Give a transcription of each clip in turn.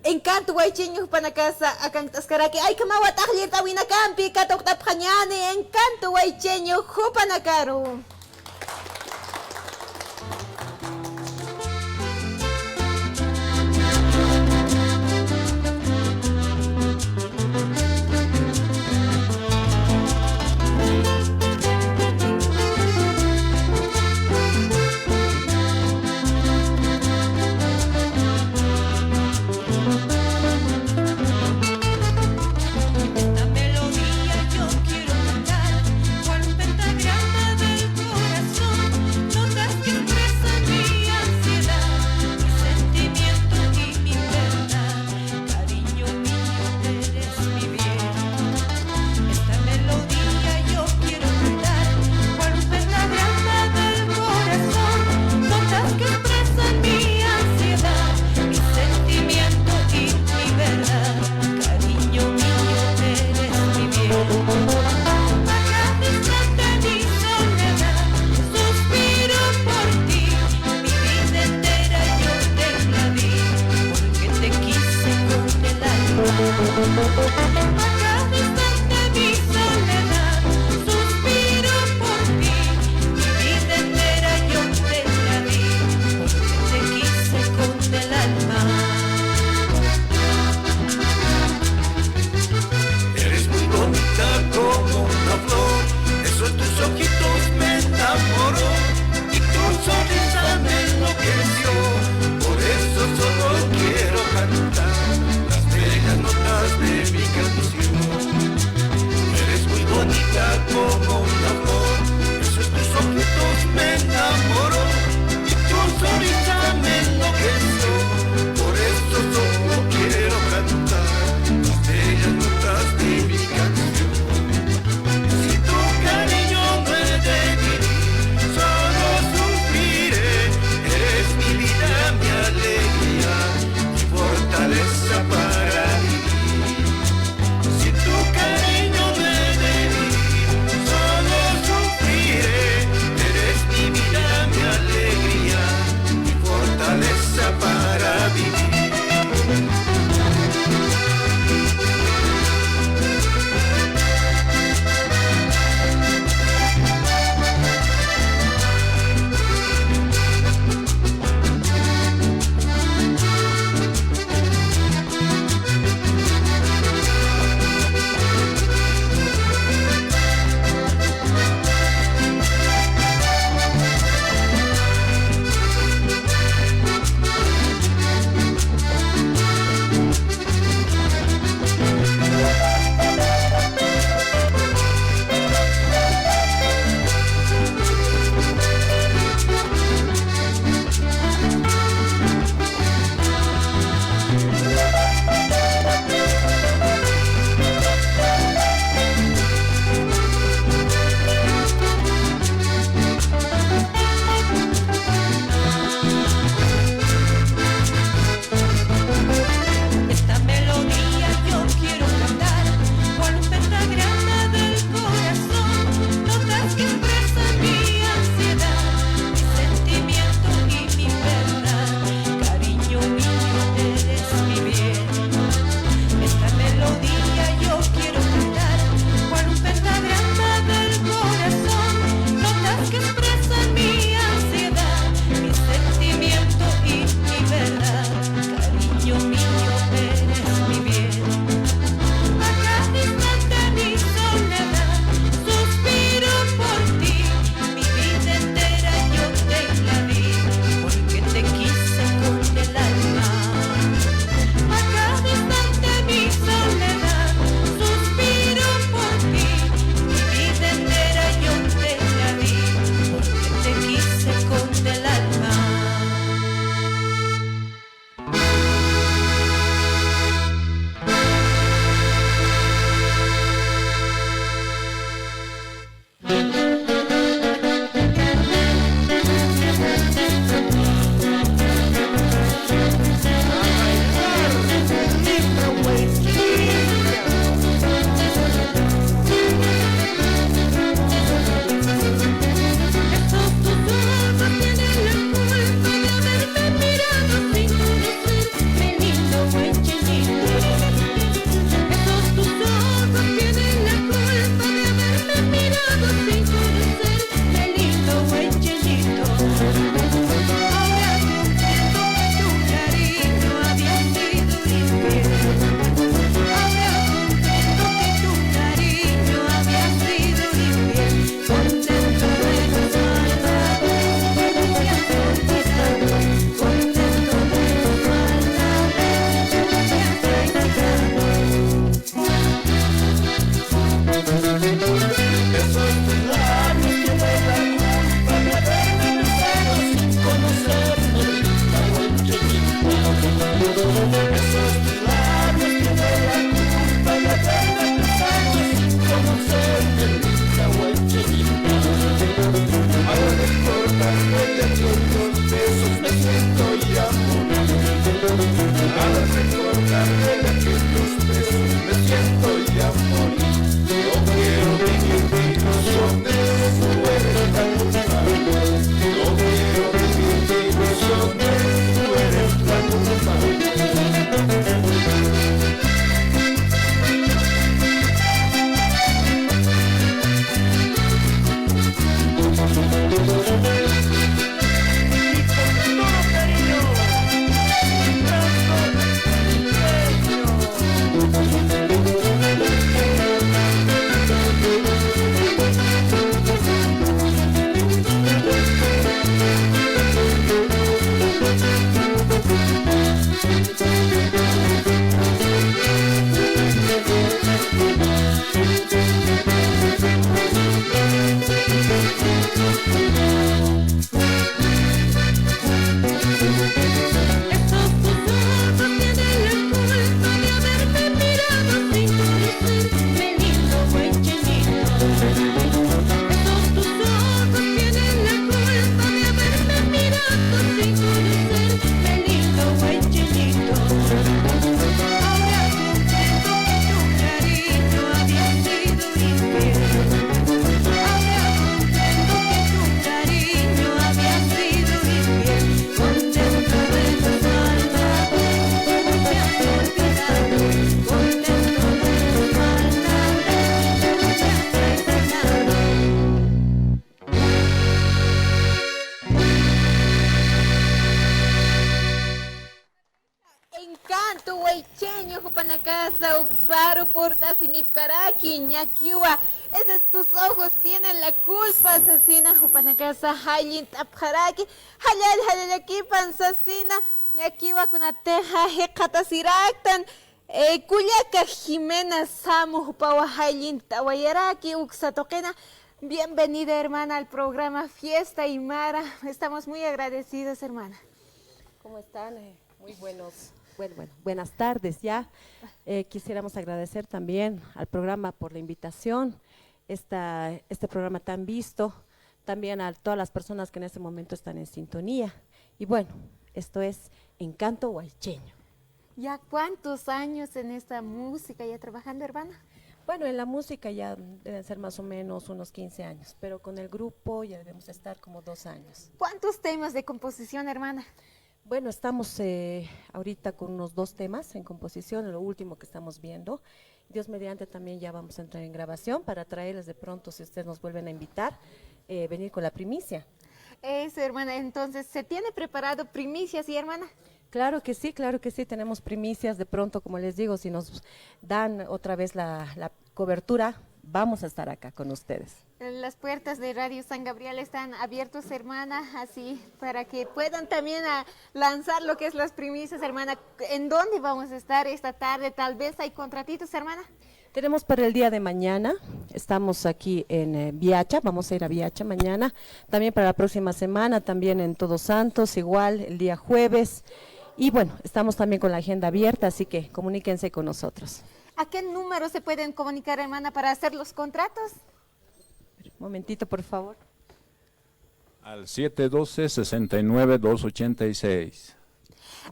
Encanto guaycheños panacasa akan taskaraki ay kamawat aklir tawina kampi katok tapkanyani encanto guaycheño hupanakaru. When you Guaycheño, Jupanacasa, Uxaro, Porta, Sinipkaraki, Ñakiwa. Esos tus ojos tienen la culpa, asesina, Jupanacasa, Hayin, Tapjaraki, Halal, Pansasina, Ñakiwa, Kunateja, Hekata, Siraktan. Kuyaka Jimena Samu, Jupawa, Hayin, Tawayaraki, Uxatoquena. Bienvenida, hermana, al programa Fiesta Aymara. Estamos muy agradecidos, hermana. ¿Cómo están? Muy buenas tardes ya. Quisiéramos agradecer también al programa por la invitación, este programa tan visto, también a todas las personas que en este momento están en sintonía. Y bueno, esto es Encanto Guaycheño. ¿Ya cuántos años en esta música ya trabajando, hermana? Bueno, en la música ya deben ser más o menos unos 15 años, pero con el grupo ya debemos estar como 2 años. ¿Cuántos temas de composición, hermana? Bueno, estamos ahorita con unos 2 temas en composición, lo último que estamos viendo. Dios mediante también ya vamos a entrar en grabación para traerles de pronto, si ustedes nos vuelven a invitar, venir con la primicia. Eso, hermana, entonces, ¿se tiene preparado primicias, y hermana? Claro que sí, tenemos primicias. De pronto, como les digo, si nos dan otra vez la cobertura, vamos a estar acá con ustedes. Las puertas de Radio San Gabriel están abiertas, hermana, así para que puedan también lanzar lo que es las primicias, hermana. ¿En dónde vamos a estar esta tarde? Tal vez hay contratitos, hermana. Tenemos para el día de mañana, estamos aquí en Viacha, vamos a ir a Viacha mañana. También para la próxima semana, también en Todos Santos, igual el día jueves. Y bueno, estamos también con la agenda abierta, así que comuníquense con nosotros. ¿A qué número se pueden comunicar, hermana, para hacer los contratos? Un momentito, por favor. Al 712-69-286.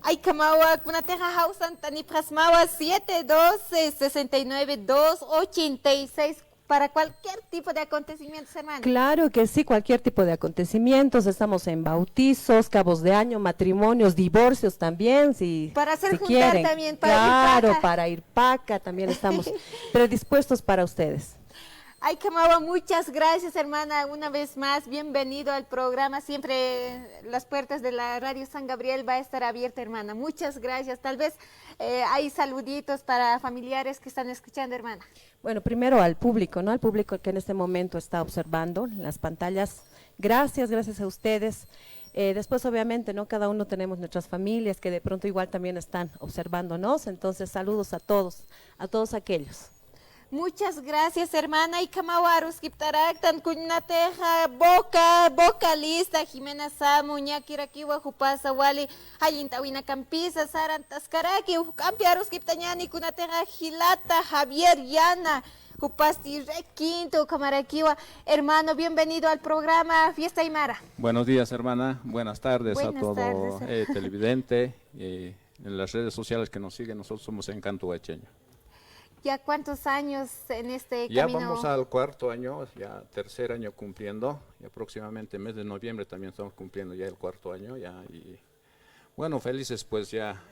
Ay, Kamawa, Kunateja Hausan, Tani Prasmawa, 712-69-286. Para cualquier tipo de acontecimientos, hermano. Claro que sí, cualquier tipo de acontecimientos. Estamos en bautizos, cabos de año, matrimonios, divorcios también, para hacer si juntar quieren. también, para claro, Irpaca. Para Irpaca también estamos predispuestos para ustedes. Ay, Kamawa, muchas gracias, hermana, una vez más, bienvenido al programa. Siempre las puertas de la Radio San Gabriel va a estar abierta, hermana. Muchas gracias. Tal vez hay saluditos para familiares que están escuchando, hermana. Bueno, primero al público, ¿no? Al público que en este momento está observando las pantallas. Gracias a ustedes. Después, obviamente, ¿no? Cada uno tenemos nuestras familias que de pronto igual también están observándonos. Entonces, saludos a todos aquellos. Muchas gracias, hermana. Y Kamawarus Kiptaraktan, Kunateja, vocalista, Jimena Samu, Ñakirakiwa, Jupasa, Wali, Hayintawina Campisa, Saran Taskaraki, Campiarus Kiptañani, Kunateja, Gilata, Javier Yana, Jupasti Requinto, Camaraquiwa. Hermano, bienvenido al programa Fiesta Aymara. Buenos días, hermana. Buenas tardes a todo tardes. televidente. En las redes sociales que nos siguen, nosotros somos Encanto Guaycheño. ¿Ya cuántos años en este ya camino? Ya vamos al 4.º año, ya 3er año cumpliendo, y aproximadamente mes de noviembre también estamos cumpliendo ya el 4.º año, ya, y bueno, felices pues ya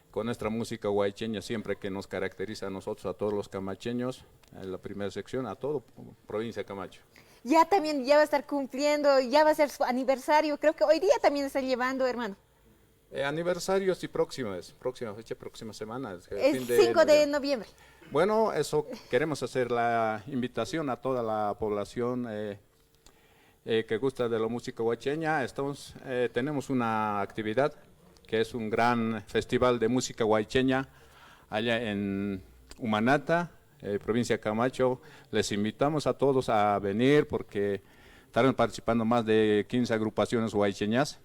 con nuestra música guaycheña siempre que nos caracteriza a nosotros, a todos los camacheños, en la primera sección, a todo provincia de Camacho. Ya también ya va a estar cumpliendo, ya va a ser su aniversario, creo que hoy día también está llevando, hermano. Aniversarios y próxima fecha, próxima semana. Es 5 de noviembre. Bueno, eso queremos hacer la invitación a toda la población que gusta de la música guaycheña. Tenemos una actividad que es un gran festival de música guaycheña allá en Humanata, provincia de Camacho. Les invitamos a todos a venir porque estarán participando más de 15 agrupaciones guaycheñas.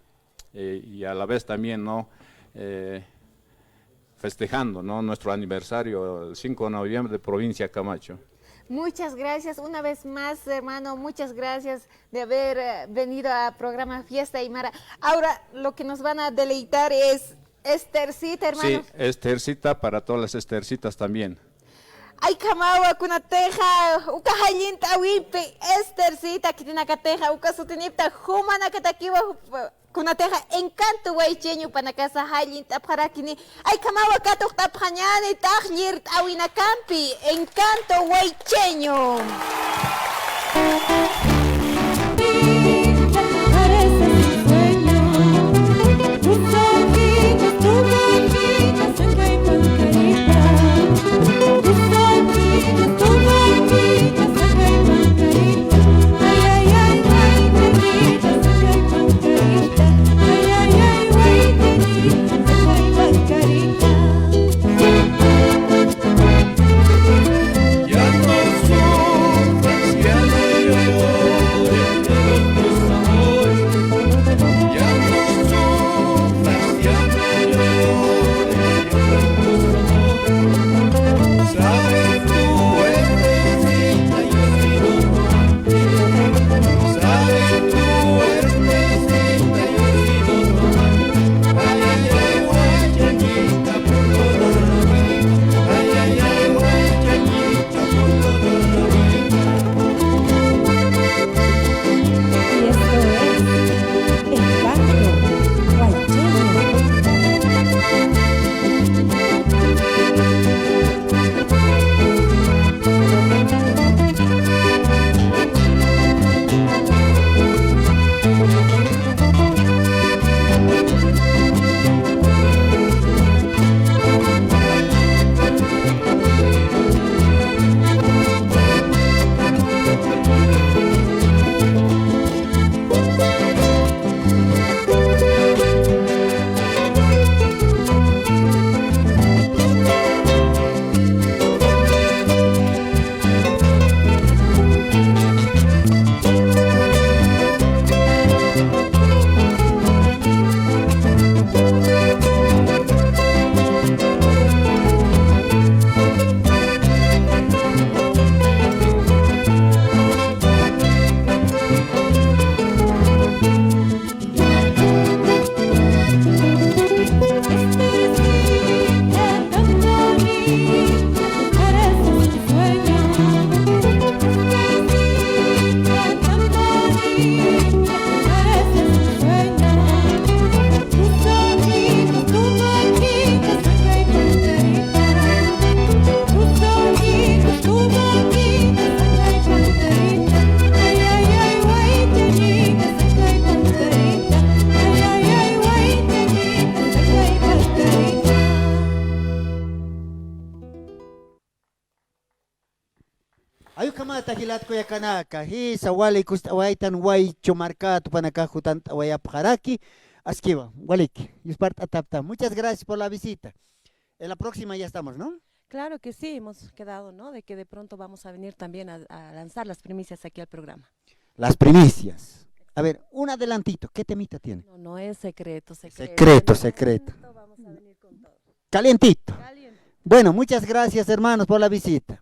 Y a la vez también festejando nuestro aniversario el 5 de noviembre de provincia de Camacho. Muchas gracias una vez más, hermano, muchas gracias de haber venido a programa Fiesta Aymara. Ahora lo que nos van a deleitar es Estercita, hermano. Sí, Estercita para todas las Estercitas también. Ay, Kamawa, Kunateja, Uka Hayinta Wipe, Estercita, Kitinacateja, Uka Sutinipta, Humanacatakiwa, Kunateja, Encanto Guaycheño, Panacasa Hayinta, Parakini, Ay, Kamawa, Katok Tapjañani, Tajlir, Awinacampi, Encanto Guaycheño. Parece un sueño, tus ojitos, tu boquita. Ima tahilat ko yakanaka, hi sawali kustawaitan way chumarcatu panakajutan wayapajaraki, asquiva, waliki, yuspart atapta. Muchas gracias por la visita. En la próxima ya estamos, ¿no? Claro que sí, hemos quedado, ¿no? De que de pronto vamos a venir también a lanzar las primicias aquí al programa. Las primicias. A ver, un adelantito, ¿qué temita tiene? No, no es secreto, Secreto, secreto. Vamos a venir con todo. Calientito. Caliente. Bueno, muchas gracias hermanos por la visita.